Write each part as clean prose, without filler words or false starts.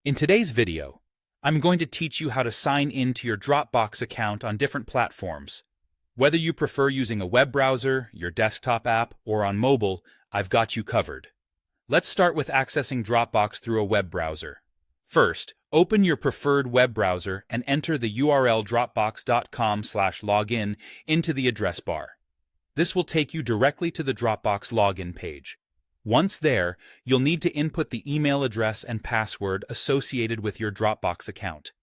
In today's video, I'm going to teach you how to sign into your Dropbox account on different platforms. Whether you prefer using a web browser, your desktop app, or on mobile, I've got you covered. Let's start with accessing Dropbox through a web browser. First, open your preferred web browser and enter the URL dropbox.com/login into the address bar. This will take you directly to the Dropbox login page. Once there, you'll need to input the email address and password associated with your Dropbox account.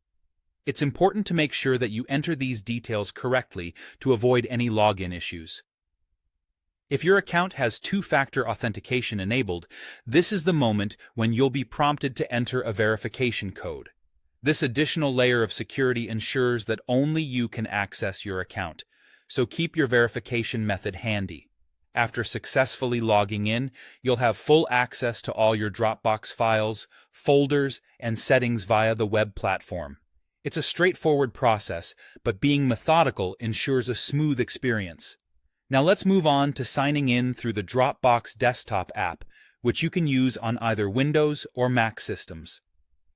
It's important to make sure that you enter these details correctly to avoid any login issues. If your account has two-factor authentication enabled, this is the moment when you'll be prompted to enter a verification code. This additional layer of security ensures that only you can access your account, so keep your verification method handy. After successfully logging in, you'll have full access to all your Dropbox files, folders, and settings via the web platform. It's a straightforward process, but being methodical ensures a smooth experience. Now let's move on to signing in through the Dropbox desktop app, which you can use on either Windows or Mac systems.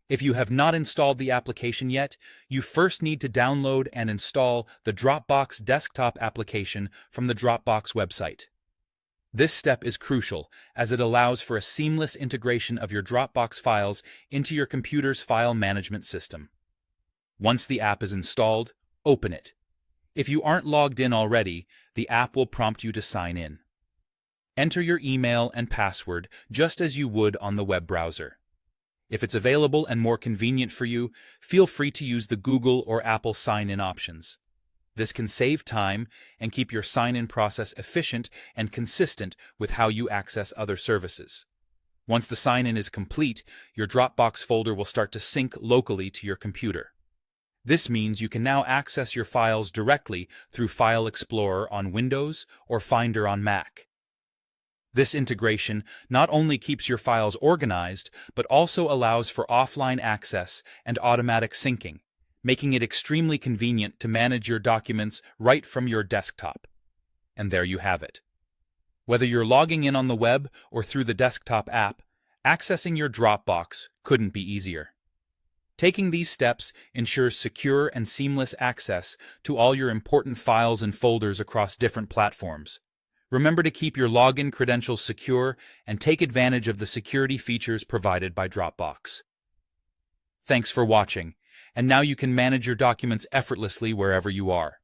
If you have not installed the application yet, you first need to download and install the Dropbox desktop application from the Dropbox website. This step is crucial, as it allows for a seamless integration of your Dropbox files into your computer's file management system. Once the app is installed, open it. If you aren't logged in already, the app will prompt you to sign in. Enter your email and password just as you would on the web browser. If it's available and more convenient for you, feel free to use the Google or Apple sign-in options. This can save time and keep your sign-in process efficient and consistent with how you access other services. Once the sign-in is complete, your Dropbox folder will start to sync locally to your computer. This means you can now access your files directly through File Explorer on Windows or Finder on Mac. This integration not only keeps your files organized, but also allows for offline access and automatic syncing, making it extremely convenient to manage your documents right from your desktop. And there you have it. Whether you're logging in on the web or through the desktop app, accessing your Dropbox couldn't be easier. Taking these steps ensures secure and seamless access to all your important files and folders across different platforms. Remember to keep your login credentials secure and take advantage of the security features provided by Dropbox. Thanks for watching. And now you can manage your documents effortlessly wherever you are.